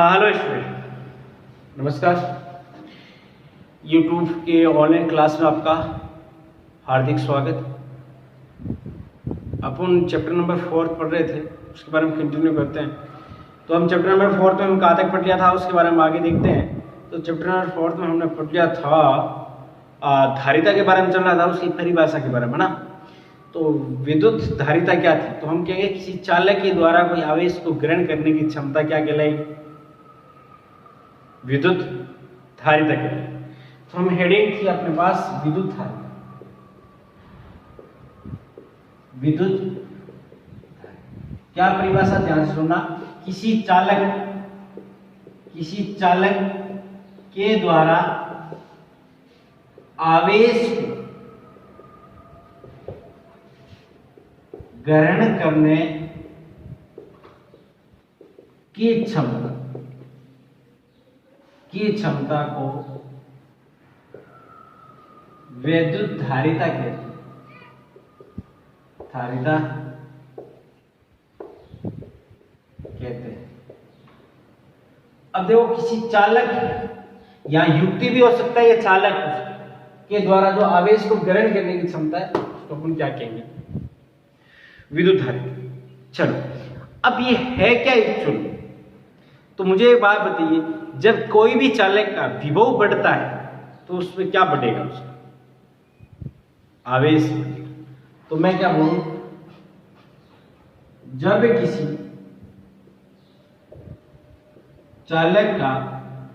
Hello student, नमस्कार। YouTube के online class में आपका हार्दिक स्वागत। अपन चैप्टर नंबर 4 पढ़ रहे थे, उसके बारे में कंटिन्यू करते हैं। तो हम चैप्टर नंबर 4 में हम कहाँ तक पढ़ लिया था उसके बारे में आगे देखते हैं। तो चैप्टर नंबर 4 में हमने पढ़ लिया था धारिता के बारे में चल रहा था, उसकी परिभाषा के बारे में ना। तो विद्युत धारिता क्या थी, तो हम कहेंगे किसी चालक के द्वारा कोई आवेश को ग्रहण करने की क्षमता क्या कहलाएगी, विद्युत धारिता के लिए। तो हम हेडिंग थी अपने पास विद्युत धारिता। विद्युत क्या परिभाषा, ध्यान से सुनना। किसी चालक के द्वारा आवेश को ग्रहण करने की क्षमता को विद्युत धारिता कहते हैं। अब देखो, किसी चालक या युक्ति भी हो सकता है, या चालक के द्वारा जो आवेश को ग्रहण करने की क्षमता है उसको अपन क्या कहेंगे, विद्युत धारिता। चलो, अब ये है क्या एक्चुअली। तो मुझे एक बात बताइए, जब कोई भी चालक का विभव बढ़ता है तो उसमें क्या बढ़ेगा, उसका आवेश बढ़ेगा। तो मैं क्या बोलूं, जब किसी चालक का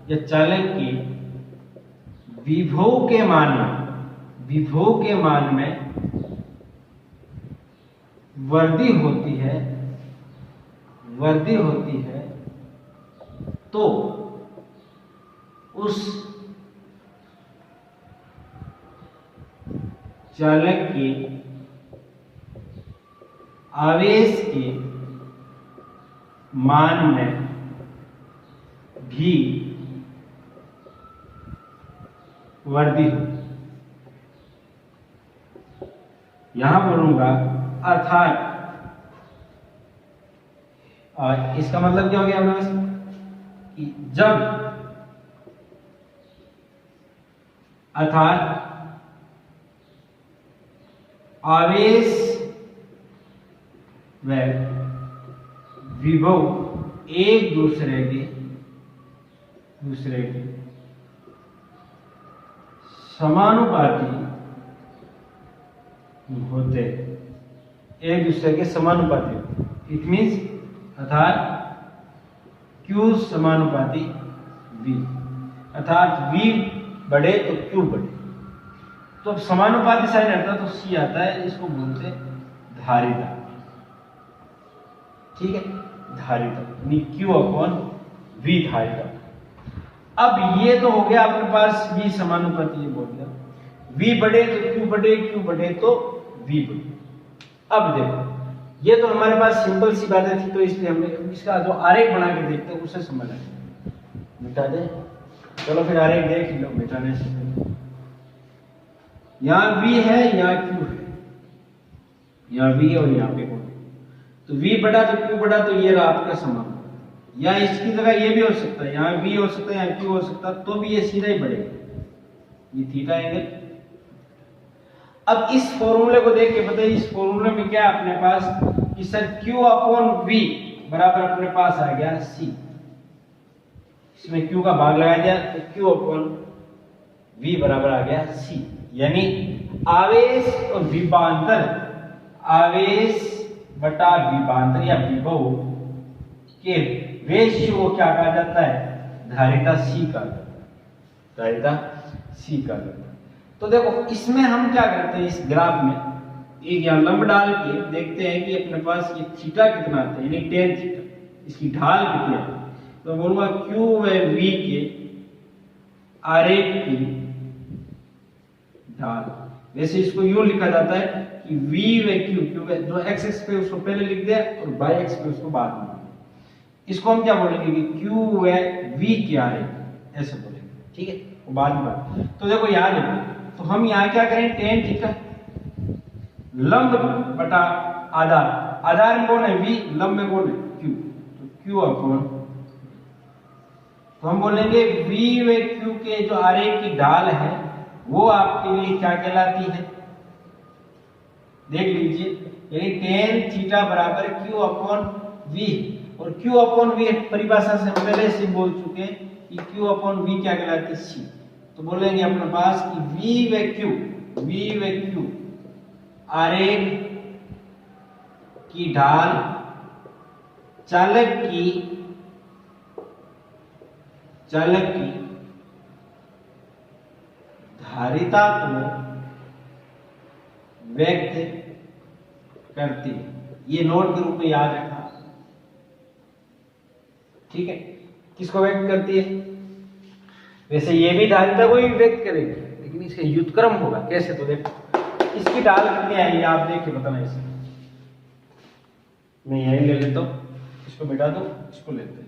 या चालक के विभव के मान में वृद्धि होती है तो उस चालक के आवेश के मान में भी वृद्धि हो। यहां बोलूंगा अर्थात, इसका मतलब क्या हो गया अपने पास कि जब अर्थात आवेश व विभव एक दूसरे के समानुपाती होते, एक दूसरे के समानुपाती। इट मीन्स अर्थात Q समानुपाती V, अर्थात V बढ़े तो Q बढ़े। तो समानुपाती साइन हटता तो C आता है, इसको बोलते हैं धारिता। ठीक है, धारिता यानी Q/V धारिता। अब ये तो हो गया अपने पास V समानुपाती, ये बोल दिया। V बढ़े तो Q बढ़े, Q बढ़े तो V बढ़े। अब देखो, ये तो हमारे पास सिंपल सी बातें थी, तो इसलिए हमने इसका जो आरेख बना के देखते हैं उसे समझ आए। मिटा दे, चलो फिर आरेख देख लो मिटाने से। यहाँ V है, यहाँ Q है, यहाँ V और यहाँ पे O। तो V बढ़ा तो Q बढ़ा, तो ये रहा आपका समान। या इसकी जगह ये भी हो सकता है, यहाँ V हो सकता है, यहाँ Q हो सकता है, तो भी ये सीधा ही बढ़ेगा, ये थीटा एंगल। अब इस फॉर्मूले को देख के बताइए, इस फॉर्मूले में क्या है अपने पास कि सर Q/V बराबर अपने पास आ गया C। इसमें Q का भाग लगा दिया तो Q/V बराबर आ गया C। यानी आवेश और विभवांतर, आवेश बटा विभवांतर या विभव के रेशियो को क्या कहा जाता है, धारिता C का, धारिता C का। तो देखो, इसमें हम क्या करते हैं, इस ग्राफ में एक यहाँ लंब डाल के देखते हैं कि अपने पास ये थीटा कितना आता है, यानी tan थीटा, इसकी ढाल कितनी है। तो बोलूंगा Q व V के आरेख की ढाल। वैसे इसको यूं लिखा जाता है कि V व Q, क्योंकि जो x एक्स पे उसको पहले लिख दिया और y एक्स पे उसको बाद में। इसको हम क्या बोलेंगे कि Q व V के आरेख, ऐसे बोलेंगे। ठीक है, बाद में। तो देखो यहाँ देखो, तो हम यहाँ क्या करें, tan थीटा लंब बटा आधार, आधार में कौन है V, लंब में कौन है Q, तो Q/V तो हम बोलेंगे V व Q के जो आरेख की ढाल है वो आपके लिए क्या कहलाती है? देख लीजिए, यानी tan थीटा बराबर Q अपॉन V, और Q अपॉन V परिभाषा से हम पहले से बोल चुके हैं कि Q अपॉन V क्या कहलाती है? C। तो बोलेंगे अपने पास कि V व Q आरेख की ढाल चालक की धारिता को व्यक्त करती है। ये नोट के रूप में याद रखना, ठीक है? किसको व्यक्त करती है? वैसे ये भी धारिता को ही व्यक्त करेगी, लेकिन इसका व्युत्क्रम होगा। कैसे? तो देखो, इसकी ढाल कितनी आएगी आप देख के बताना। इसे मैं यही ले लेता हूं, इसको मिटा दो, इसको लेते हैं।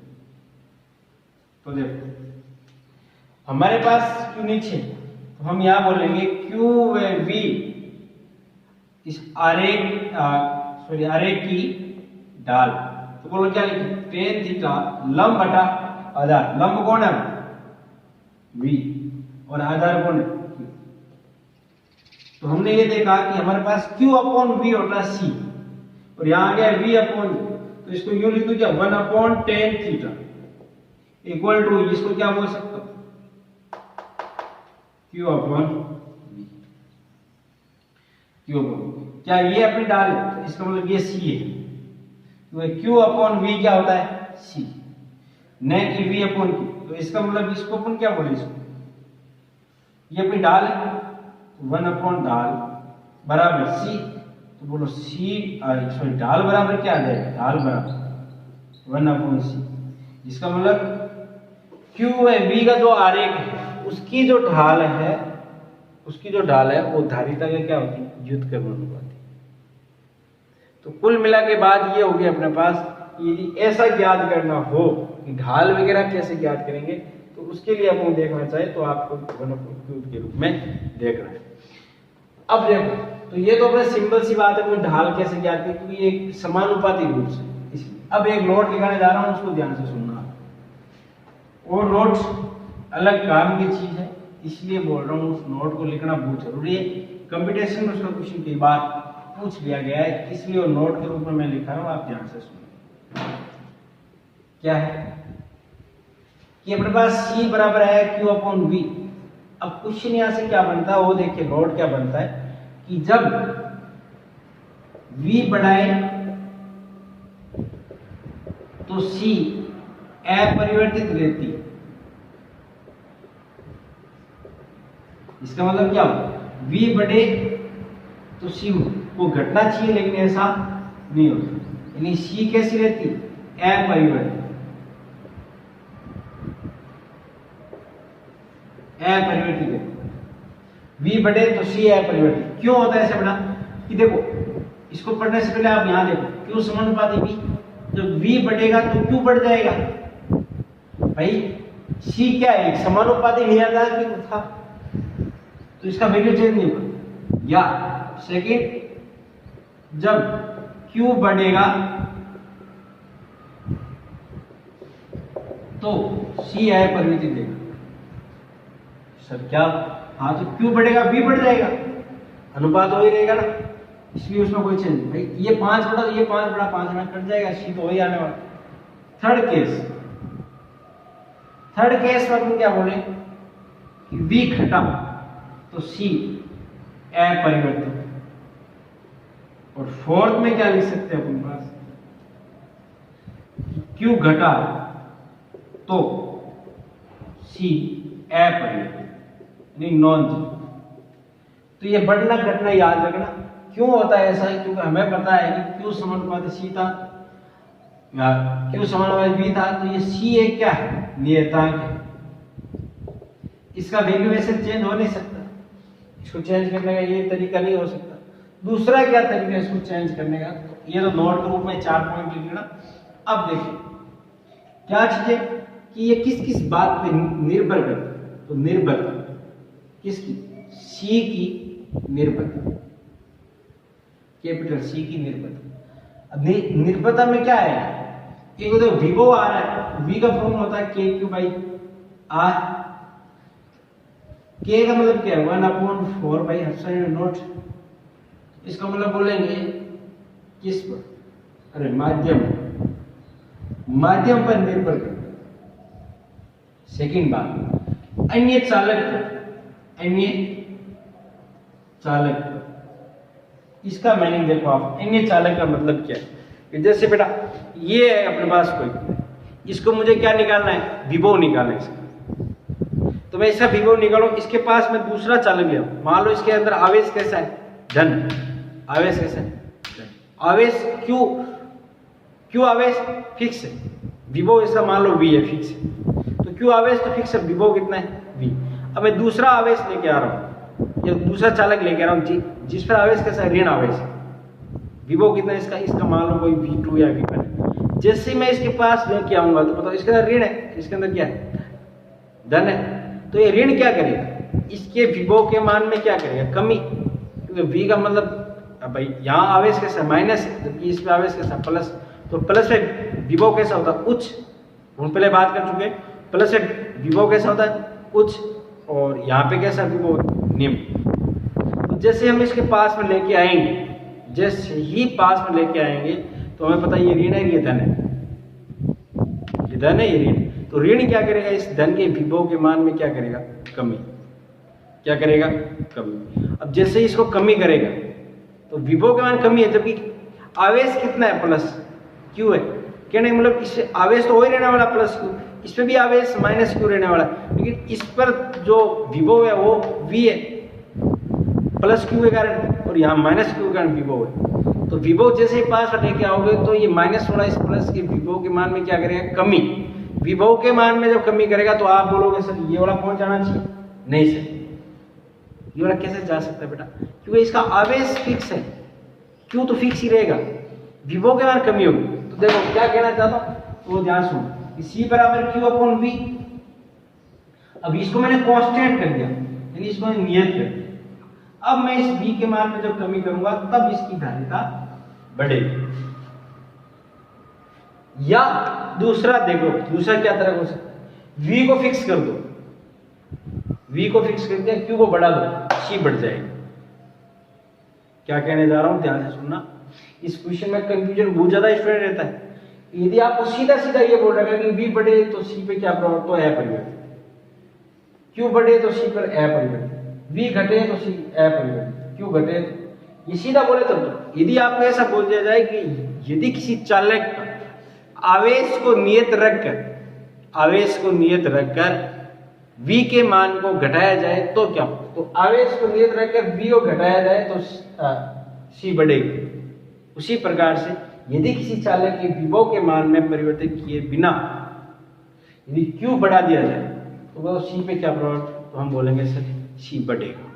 तो देखो हमारे पास Q नीचे, तो हम यहां बोलेंगे Q व V इस आरेख की ढाल। तो बोलो क्या लिखें? tan थीटा लंब बटा आधार। लंब कौन है? V, और आधार कौन है? Q। तो हमने ये देखा कि हमारे पास Q अपॉन V होता है C, और यहां आ गया V अपॉन, तो इसको यूं लिख दो क्या? 1 upon tan theta equal to, इसको क्या बोल सकते हो? Q upon V। Q upon, क्या ये अपनी ढाल है? तो इसका मतलब ये C है, तो Q अपॉन V क्या होता है? C, न कि V अपॉन Q। तो इसका मतलब इसको अपन क्या बोले? इसको, ये अपनी ढाल है, 1 अपॉन ढाल बराबर C। तो बोलो C ढाल बराबर क्या आ जाएगा? ढाल बराबर 1 अपॉन C। इसका मतलब Q व V का जो आरेख है उसकी जो ढाल है वो धारिता का क्या होती है? व्युत्क्रम अनुपात। तो कुल मिला के बाद ये हो गया अपने पास, यदि ऐसा ज्ञात करना हो कि ढाल वगैरह कैसे ज्ञात करेंगे, तो उसके लिए अपन देखना चाहे तो आपको Q के रूप में देखना है। अब देखो, तो ये तो अपने सिंपल सी बात है, कोई ढाल कैसे ज्ञात करें, क्योंकि ये समानुपाती रूप से। इसलिए अब एक नोट लिखाने जा रहा हूं, उसको ध्यान से सुनना। और नोट अलग काम की चीज है, इसलिए बोल रहा हूँ उस नोट को लिखना बहुत जरूरी है। कंपटीशन में उसका क्वेश्चन कई बार पूछ लिया गया है, इसलिए वो नोट के रूप में मैं लिखा रहा हूँ, आप ध्यान से सुनिए। क्या है कि अपने पास C बराबर है Q अपॉन V। अब क्वेश्चन यहां से क्या बनता है वो देखिए, नोट क्या बनता है कि जब V बढ़ाए तो C अपरिवर्तित रहती है। इसका मतलब क्या हो? V बढ़े तो C को घटना चाहिए, लेकिन ऐसा नहीं होता। यानी C कैसी रहती? अपरिवर्तित। V बढ़े तो C अपरिवर्तित। क्यों होता है ऐसे बड़ा? कि देखो, इसको पढ़ने से पहले आप यहां देखो, क्यों समानुपाती V। जब V बढ़ेगा तो Q बढ़ जाएगा। भाई C क्या है? एक समानुपाती नहीं आता कि था, तो इसका वैल्यू चेंज नहीं होगा। या सेकंड, जब Q बढ़ेगा तो C अपरिवर्तित देगा। सर क्या? हाँ, तो Q बढ़ेगा V बढ़ जाएगा, अनुपात वही रहेगा ना, इसलिए उसमें कोई चेंज नहीं। भाई ये 5 बड़ा तो ये 5 बड़ा 5 में कट जाएगा, C तो वही आने वाला। थर्ड केस में अपन क्या बोले कि V घटा तो C अपरिवर्तित। और फोर्थ में क्या लिख सकते हैं अपन पास? Q घटा तो C अपरिवर्तित, यानी नॉन जीरो। तो ये बढ़ना घटना याद रखना। क्यों होता है ऐसा? क्योंकि हमें पता है कि Q समानुपाती C था या Q समानुपाती V था, तो ये C एक क्या है? नियतांक है। इसका वैल्यू वैसे चेंज हो नहीं सकता, इसको चेंज करने का ये तरीका नहीं हो सकता। दूसरा क्या तरीका है इसको चेंज करने का? तो ये तो नोट के रूप में 4 पॉइंट लिख लेना। अब देखिए क्या चीज है कि ये किस किस बात पे निर्भर करता है। तो निर्भरता किसकी? C की निर्भरता, कैपिटल C की निर्भरता। अब निर्भरता में क्या है? एक तो विभव आ रहा है, V का फॉर्म होता है KQ बाई आर के का मतलब क्या है 1/4 बाई एप्सिलॉन नॉट। इसका मतलब बोलेंगे किस पर, अरे माध्यम पर निर्भर करता। सेकंड बात, अन्य चालक इसका मीनिंग देखो आप। अन्य चालक का मतलब क्या है? जैसे बेटा ये है अपने पास कोई, इसको मुझे क्या निकालना है? विभव निकालना है इसका। तो मैं इसका विभव निकालूं, इसके पास मैं दूसरा चालक ले आऊं। मान लो इसके अंदर आवेश कैसा है? धन। आवेश कैसा है? आवेश क्यों आवेश फिक्स है, विभव इसका मान लो V है, फिक्स है। तो क्यों आवेश तो फिक्स है, विभव कितना है? V। अब मैं दूसरा आवेश लेके आ रहा हूं, या दूसरा चालक लेके आ रहा हूं जिस पर आवेश कैसा है? ऋण आवेश है। विभव कितना है इसका मान लो कोई V2 या V1 है। जैसे मैं इसके पास लेके आऊंगा तो बताओ इसके अंदर ऋण है, इसके अंदर क्या है? धन है। तो ये ऋण क्या करेगा? इसके विभव के मान में क्या करेगा? कमी। क्योंकि V का मतलब भाई यहाँ आवेश कैसा? माइनस है, जबकि इसमें आवेश कैसा? प्लस। तो प्लस में विभव कैसा होता है? उच्च। हम पहले बात कर चुके हैं, प्लस में विभव कैसा होता है? उच्च। और यहाँ पे कैसा विभव? निम्न। तो जैसे हम इसके पास में लेके आएंगे, जैसे ही पास में लेके आएंगे तो हमें पता है ये ऋण है, ये धन है, ये धन है, ये ऋण। तो ऋण क्या करेगा? इस धन के विभव के मान में क्या करेगा? कमी। क्या करेगा? कमी। अब जैसे ही इसको कमी करेगा तो विभव के मान कमी है, जबकि आवेश कितना है? प्लस क्यू है। कहने का मतलब इससे आवेश तो हो ही रहने वाला प्लस क्यू, इस पे भी आवेश माइनस क्यू रहने वाला, लेकिन इस पर जो विभव है वो V है प्लस क्यू के कारण, और यहाँ माइनस क्यू के कारण विभव है। तो विभव जैसे ही पास लेके आओगे तो ये माइनस वाला इस प्लस के विभव के मान में क्या करेगा? कमी। विभव के मान में जब कमी करेगा तो आप बोलोगे सर ये वाला कौन जाना चाहिए? नहीं सर, ये वाला कैसे जा सकता है बेटा? क्योंकि इसका आवेश फिक्स है, क्यों तो फिक्स ही रहेगा, विभव के मान कमी होगी। तो देखो क्या कहना चाहता हूं, तो ध्यान सुनो। C बराबर Q/V। अब इसको मैंने कांस्टेंट कर दिया, यानी इसको मैंने नियत कर दिया। अब मैं इस V के मान में जब कमी करूंगा तब इसकी धारिता बढ़ेगी। या दूसरा देखो, दूसरा क्या तरह हो सकता है? V को फिक्स कर दो, V को फिक्स कर दिया, Q को बढ़ा दो, C बढ़ जाएगी। क्या कहने जा रहा हूं, ध्यान से सुनना। इस क्वेश्चन में कंफ्यूजन बहुत ज्यादा स्टूडेंट रहता है। यदि आपको सीधा सीधा ये बोल रहा है कि V बढ़े तो C पे क्या प्रभाव? तो अपरिवर्तित। Q बढ़े तो C पर अपरिवर्तित, V घटे तो C अपरिवर्तित, Q घटे तो, ये सीधा बोले तो। यदि आपको ऐसा बोल दिया जाए कि यदि किसी चालक का आवेश को नियत रखकर V के मान को घटाया जाए तो क्या? तो आवेश को नियत रखकर V को घटाया जाए तो C बढ़ेगी। उसी प्रकार से यदि किसी चालक के विभव के मान में परिवर्तित किए बिना यदि Q बढ़ा दिया जाए तो वह C पे क्या प्रभाव? तो हम बोलेंगे सर C बढ़ेगा।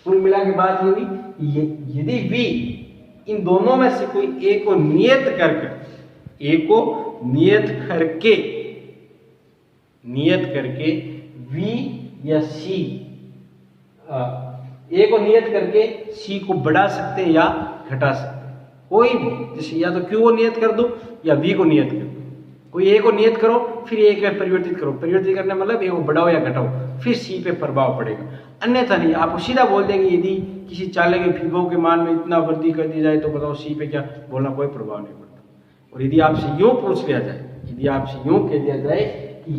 कुल मिला के बात ये हुई, यदि V इन दोनों में से कोई एक को नियत करके V या C, A को नियत करके C को बढ़ा सकते हैं या घटा सकते हैं। कोई भी, जैसे या तो Q को नियत कर दो या V को नियत कर दो। कोई A को नियत करो फिर A को परिवर्तित करो, परिवर्तित करने मतलब A को बढ़ाओ या घटाओ, फिर C पे प्रभाव पड़ेगा। अन्यथा नहीं, आपको सीधा बोल देंगे यदि किसी चालक के विभव के मान में इतना वृद्धि कर दी जाए तो बताओ C पे क्या बोलना, कोई प्रभाव नहीं पड़ता। और यदि आपसे यूं पूछ लिया जाए, यदि आपसे यूं कह दिया जाए कि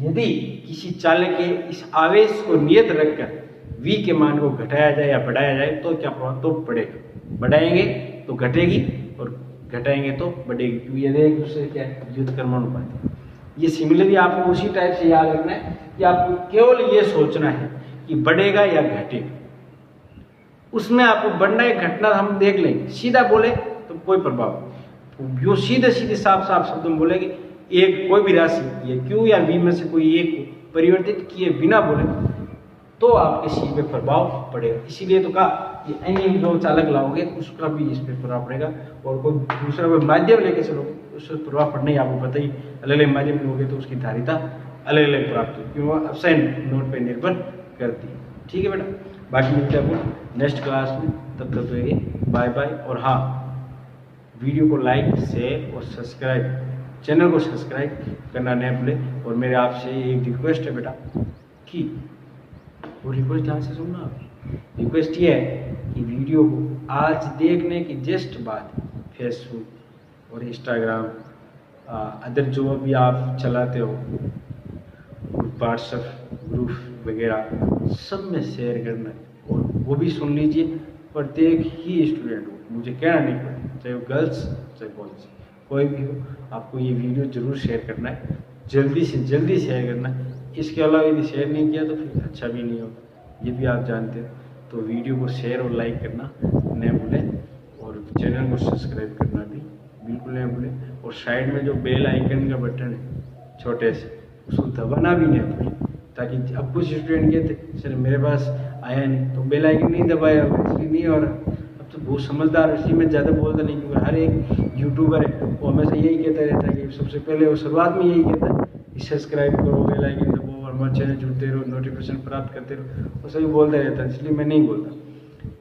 यदि किसी चालक के इस आवेश को नियत रखकर V के मान को घटाया जाए या बढ़ाया जाए तो क्या प्रभाव? तो बढ़ेगा। बढ़ाएंगे तो घटेगी और घटाएंगे तो बढ़ेगी, क्योंकि ये एक दूसरे क्या है? व्युत्क्रमानुपाती है। ये सिमिलरली आपको उसी टाइप से याद रखना है कि आपको केवल ये सोचना है कि बढ़ेगा या घटेगा, उसमें आपको बढ़ना या घटना हम देख लेंगे। सीधा बोले तो कोई प्रभाव, जो सीधे साफ शब्द में बोलेंगे एक कोई भी राशि ये Q या V में से कोई एक को परिवर्तित किए बिना बोले तो आपके C पे प्रभाव पड़ेगा। इसीलिए तो कहा कि अन्य जो चालक लाओगे उसका भी इस पे प्रभाव पड़ेगा, और कोई दूसरा कोई माध्यम लेके चलोगे उससे प्रभाव पड़ना ही आपको पता ही। अलग अलग माध्यम लोगे तो उसकी धारिता अलग अलग प्राप्त होगी, क्योंकि वो एब्सेंट नोट पे निर्भर करती है। ठीक है बेटा, बाकी मिलते हैं आपको नेक्स्ट क्लास में। तब तक तो बाय बाय। और हाँ, वीडियो को लाइक शेयर और सब्सक्राइब चैनल को सब्सक्राइब करना न भूलें। और मेरे आपसे एक रिक्वेस्ट है बेटा कि वो रिक्वेस्ट ध्यान से सुनना। आप रिक्वेस्ट ये है कि वीडियो को आज देखने की जस्ट बाद फेसबुक और इंस्टाग्राम अदर जो भी आप चलाते हो व्हाट्सएप ग्रुप वगैरह सब में शेयर करना है। और वो भी सुन लीजिए, प्रत्येक ही स्टूडेंट को, मुझे कहना नहीं पड़ेगा, चाहे वो गर्ल्स चाहे बॉयज कोई भी हो, आपको ये वीडियो ज़रूर शेयर करना है, जल्दी से जल्दी शेयर करना है। इसके अलावा यदि शेयर नहीं किया तो फिर अच्छा भी नहीं होगा, ये भी आप जानते हैं। तो वीडियो को शेयर और लाइक करना न भूलें और चैनल को सब्सक्राइब करना भी बिल्कुल नहीं भूलें। और साइड में जो बेल आइकन का बटन है छोटे से, उसको दबाना भी नहीं भूलें, ताकि अब कुछ स्टूडेंट कहते सर मेरे पास आया नहीं तो बेल आइकन नहीं दबाया होगा इसलिए नहीं हो रहा। अब तो बहुत समझदार, इसलिए मैं ज़्यादा बोलता नहीं, क्योंकि हर एक यूट्यूबर है वो हमेशा यही कहता रहता है कि सबसे पहले वो शुरुआत में यही कहता है कि सब्सक्राइब करो, बेल आइकन दबाओ और हमारे चैनल जुड़ते रहो, नोटिफिकेशन प्राप्त करते रहो, वो सभी बोलता रहता है, इसलिए मैं नहीं बोलता।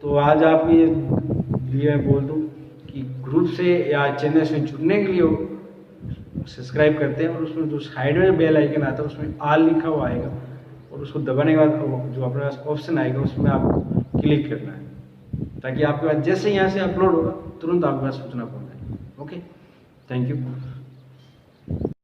तो आज आप ये लिए बोल दूँ कि ग्रुप से या चैनल से जुड़ने के लिए सब्सक्राइब करते हैं और उसमें जो साइड में बेल आइकन आता है उसमें ऑल लिखा हुआ आएगा और उसको दबाने के बाद जो अपने पास ऑप्शन आएगा उसमें आपको क्लिक करना है, ताकि आपके पास जैसे यहाँ से अपलोड होगा तुरंत आपके पास सूचना पहुँच जाए। Okay, thank you.